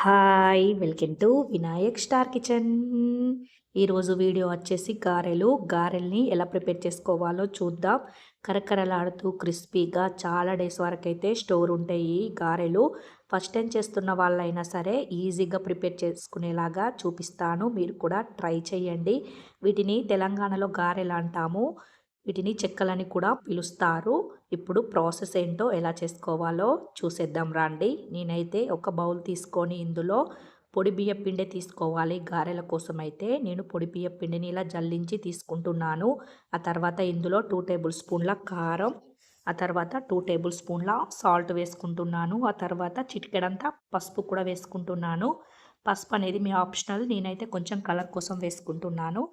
Hi! Welcome to Vinayak star kitchen. ఈరోజు video వచ్చేసి గారెలు. గారెల్ని ఎలా ప్రిపేర్ చేసుకోవాలో చూద్దాం. కరకరలాడుతూ క్రిస్పీగా చాలా డేస్ వరకైతే స్టోర్ ఉంటాయి ఈ గారెలు. ఫస్ట్ టైం చేస్తున్న వాళ్ళైనా సరే ఈజీగా ప్రిపేర్ చేసుకునేలాగా చూపిస్తాను. మీరు కూడా ట్రై చేయండి. వీటిని తెలంగాణలో గారెలు అంటాము. వీటిని చెక్కలని కూడా పిలుస్తారు. ఇప్పుడు ప్రాసెస్ ఏంటో ఎలా చేసుకోవాలో చూసేద్దాం రండి. నేనైతే ఒక బౌల్ తీసుకొని ఇందులో పొడి బియ్యం పిండి తీసుకోవాలి. గారెల కోసం అయితే నేను పొడి బియ్యం పిండిని ఇలా జల్లించి తీసుకుంటున్నాను. ఆ తర్వాత ఇందులో 2 టేబుల్ స్పూన్ల కారం, ఆ తర్వాత 2 టేబుల్ స్పూన్ల సాల్ట్ వేసుకుంటున్నాను. ఆ తర్వాత చిటికెడంతా పసుపు కూడా వేసుకుంటున్నాను. పసుపు అనేది మీ ఆప్షనల్. నేనైతే కొంచెం కలర్ కోసం వేసుకుంటున్నాను.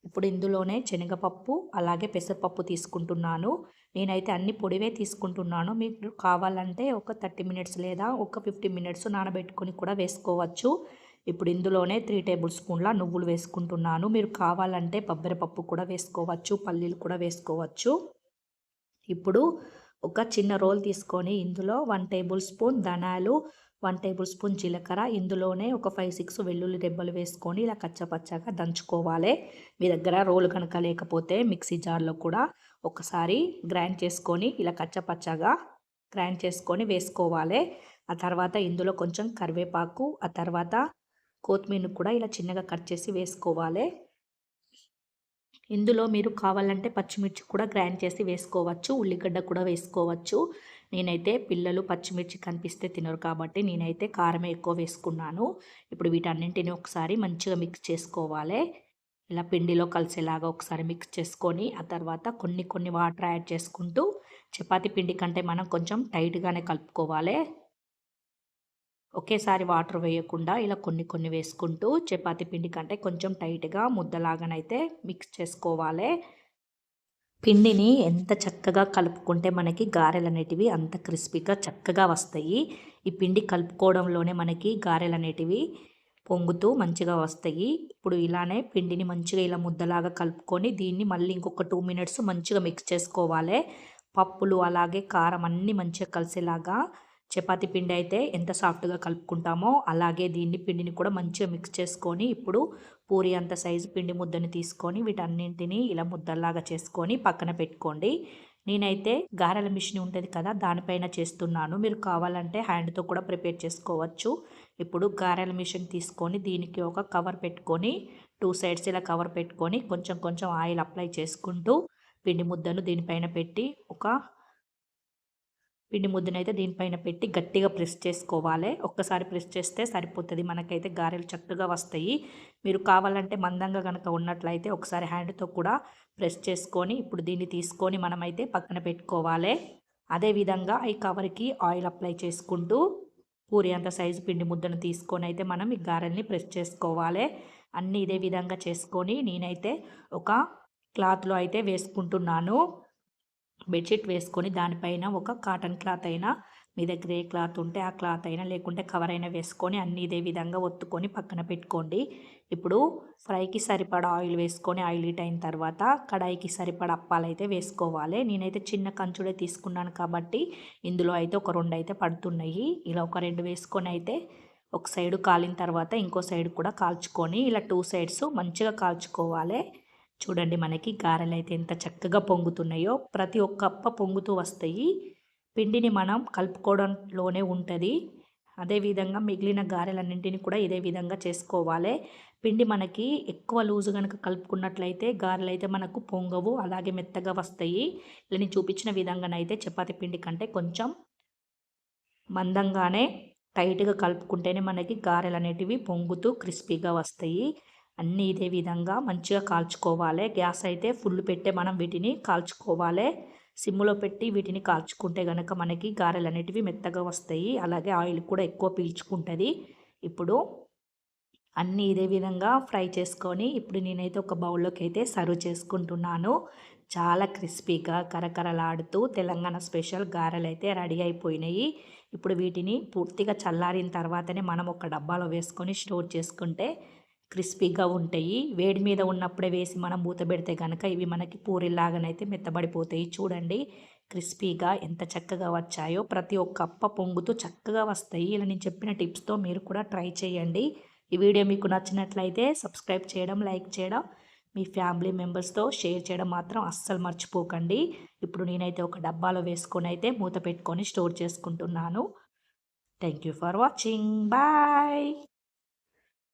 ఇప్పుడు ఇందులోనే శనగపప్పు అలాగే పెసరపప్పు తీసుకుంటున్నాను. నేనైతే అన్ని పొడివే తీసుకుంటున్నాను. మీకు కావాలంటే ఒక 30 మినిట్స్ లేదా ఒక 15 మినిట్స్ నానబెట్టుకొని కూడా వేసుకోవచ్చు. ఇప్పుడు ఇందులోనే 3 టేబుల్ స్పూన్ల నువ్వులు వేసుకుంటున్నాను. మీరు కావాలంటే బొబ్బరపప్పు కూడా వేసుకోవచ్చు, పల్లీలు కూడా వేసుకోవచ్చు. ఇప్పుడు ఒక చిన్న రోల్ తీసుకొని ఇందులో 1 టేబుల్ స్పూన్ ధనియాలు, 1 టేబుల్ స్పూన్ జీలకర్ర, ఇందులోనే ఒక 5, 6 వెల్లుల్లి రెబ్బలు వేసుకొని ఇలా కచ్చపచ్చగా దంచుకోవాలి. మీ దగ్గర రోలు కనుక లేకపోతే మిక్సీ జార్లో కూడా ఒకసారి గ్రైండ్ చేసుకొని ఇలా కచ్చపచ్చగా గ్రైండ్ చేసుకొని వేసుకోవాలి. ఆ తర్వాత ఇందులో కొంచెం కరివేపాకు, ఆ తర్వాత కొత్తిమీరను కూడా ఇలా చిన్నగా కట్ చేసి వేసుకోవాలి. ఇందులో మీరు కావాలంటే పచ్చిమిర్చి కూడా గ్రైండ్ చేసి వేసుకోవచ్చు, ఉల్లిగడ్డ కూడా వేసుకోవచ్చు. నేనైతే పిల్లలు పచ్చిమిర్చి కనిపిస్తే తినరు కాబట్టి నేనైతే కారమే ఎక్కువ వేసుకున్నాను. ఇప్పుడు వీటన్నింటిని ఒకసారి మంచిగా మిక్స్ చేసుకోవాలి. ఇలా పిండిలో కలిసేలాగా ఒకసారి మిక్స్ చేసుకొని ఆ తర్వాత కొన్ని కొన్ని వాటర్ యాడ్ చేసుకుంటూ చపాతీ పిండి కంటే మనం కొంచెం టైట్గానే కలుపుకోవాలి. ఒకేసారి వాటర్ వేయకుండా ఇలా కొన్ని కొన్ని వేసుకుంటూ చపాతీ పిండి కంటే కొంచెం టైట్గా ముద్దలాగానైతే మిక్స్ చేసుకోవాలి. పిండిని ఎంత చక్కగా కలుపుకుంటే మనకి గారెలు అనేటివి అంత క్రిస్పీగా చక్కగా వస్తాయి. ఈ పిండి కలుపుకోవడంలోనే మనకి గారెలు అనేటివి పొంగుతూ మంచిగా వస్తాయి. ఇప్పుడు ఇలానే పిండిని మంచిగా ఇలా ముద్దలాగా కలుపుకొని దీన్ని మళ్ళీ ఇంకొక 2 మినిట్స్ మంచిగా మిక్స్ చేసుకోవాలి. పప్పులు అలాగే కారం అన్నీ మంచిగా కలిసేలాగా చపాతీ పిండి అయితే ఎంత సాఫ్ట్గా కలుపుకుంటామో అలాగే పిండిని కూడా మంచిగా మిక్స్ చేసుకొని ఇప్పుడు పూరి అంత సైజు పిండి ముద్దని తీసుకొని వీటన్నింటినీ ఇలా ముద్దల్లాగా చేసుకొని పక్కన పెట్టుకోండి. నేనైతే గారెల మిషన్ ఉంటుంది కదా దానిపైన చేస్తున్నాను. మీరు కావాలంటే హ్యాండ్తో కూడా ప్రిపేర్ చేసుకోవచ్చు. ఇప్పుడు గారెల మిషన్ తీసుకొని దీనికి ఒక కవర్ పెట్టుకొని 2 సైడ్స్ ఇలా కవర్ పెట్టుకొని కొంచెం కొంచెం ఆయిల్ అప్లై చేసుకుంటూ పిండి ముద్దను దీనిపైన పెట్టి పిండి ముద్దనైతే దీనిపైన పెట్టి గట్టిగా ప్రెస్ చేసుకోవాలి. ఒక్కసారి ప్రెస్ చేస్తే సరిపోతుంది. మనకైతే గారెలు చక్కగా వస్తాయి. మీరు కావాలంటే మందంగా కనుక ఉన్నట్లయితే ఒకసారి హ్యాండ్తో కూడా ప్రెస్ చేసుకొని ఇప్పుడు దీన్ని తీసుకొని మనమైతే పక్కన పెట్టుకోవాలి. అదేవిధంగా ఈ కవర్కి ఆయిల్ అప్లై చేసుకుంటూ పూరి అంత సైజు పిండి ముద్దను తీసుకొని అయితే మనం ఈ గారెల్ని ప్రెస్ చేసుకోవాలి. అన్నీ ఇదే విధంగా చేసుకొని నేనైతే ఒక క్లాత్లో అయితే వేసుకుంటున్నాను. బెడ్షీట్ వేసుకొని దానిపైన ఒక కాటన్ క్లాత్ అయినా మీ దగ్గర ఏ క్లాత్ ఉంటే ఆ క్లాత్ అయినా లేకుంటే కవర్ అయినా వేసుకొని అన్నీ ఇదే విధంగా ఒత్తుకొని పక్కన పెట్టుకోండి. ఇప్పుడు ఫ్రైకి సరిపడా ఆయిల్ వేసుకొని ఆయిల్ హీట్ అయిన తర్వాత కడాయికి సరిపడా అప్పాలైతే వేసుకోవాలి. నేనైతే చిన్న కంచుడే తీసుకున్నాను కాబట్టి ఇందులో అయితే ఒక 2 అయితే పడుతున్నాయి. ఇలా ఒక 2 వేసుకొని అయితే ఒక సైడు కాలిన తర్వాత ఇంకో సైడ్ కూడా కాల్చుకొని ఇలా 2 సైడ్స్ మంచిగా కాల్చుకోవాలి. చూడండి మనకి గారెలు అయితే ఎంత చక్కగా పొంగుతున్నాయో ప్రతి ఒక్క అప్ప పొంగుతూ వస్తాయి. పిండిని మనం కలుపుకోవడంలోనే ఉంటుంది. అదేవిధంగా మిగిలిన గారెలన్నింటినీ కూడా ఇదే విధంగా చేసుకోవాలి. పిండి మనకి ఎక్కువ లూజు కనుక కలుపుకున్నట్లయితే గారెలు అయితే మనకు పొంగవు, అలాగే మెత్తగా వస్తాయి. ఇలా నేను చూపించిన విధంగానైతే చపాతీ పిండి కంటే కొంచెం మందంగానే టైట్గా కలుపుకుంటేనే మనకి గారెలు అనేటివి పొంగుతూ క్రిస్పీగా వస్తాయి. అన్నీ ఇదే విధంగా మంచిగా కాల్చుకోవాలి. గ్యాస్ అయితే ఫుల్ పెట్టే మనం వీటిని కాల్చుకోవాలి. సిమ్లో పెట్టి వీటిని కాల్చుకుంటే కనుక మనకి గారెలు అనేటివి మెత్తగా వస్తాయి. అలాగే ఆయిల్ కూడా ఎక్కువ పీల్చుకుంటుంది. ఇప్పుడు అన్నీ ఇదే విధంగా ఫ్రై చేసుకొని ఇప్పుడు నేనైతే ఒక బౌల్లోకి అయితే సర్వ్ చేసుకుంటున్నాను. చాలా క్రిస్పీగా కరకరలాడుతూ తెలంగాణ స్పెషల్ గారెలు అయితే రెడీ అయిపోయినాయి. ఇప్పుడు వీటిని పూర్తిగా చల్లారిన తర్వాతనే మనం ఒక డబ్బాలో వేసుకొని స్టోర్ చేసుకుంటే క్రిస్పీగా ఉంటాయి. వేడి మీద ఉన్నప్పుడే వేసి మనం మూత పెడితే కనుక ఇవి మనకి పూరిలాగానైతే మెత్తబడిపోతాయి. చూడండి క్రిస్పీగా ఎంత చక్కగా వచ్చాయో. ప్రతి ఒక్క అప్ప పొంగుతూ చక్కగా వస్తాయి. ఇలా నేను చెప్పిన టిప్స్తో మీరు కూడా ట్రై చేయండి. ఈ వీడియో మీకు నచ్చినట్లయితే సబ్స్క్రైబ్ చేయడం, లైక్ చేయడం, మీ ఫ్యామిలీ మెంబర్స్తో షేర్ చేయడం మాత్రం అస్సలు మర్చిపోకండి. ఇప్పుడు నేనైతే ఒక డబ్బాలో వేసుకొని అయితే మూత పెట్టుకొని స్టోర్ చేసుకుంటున్నాను. Thank you for watching. Bye.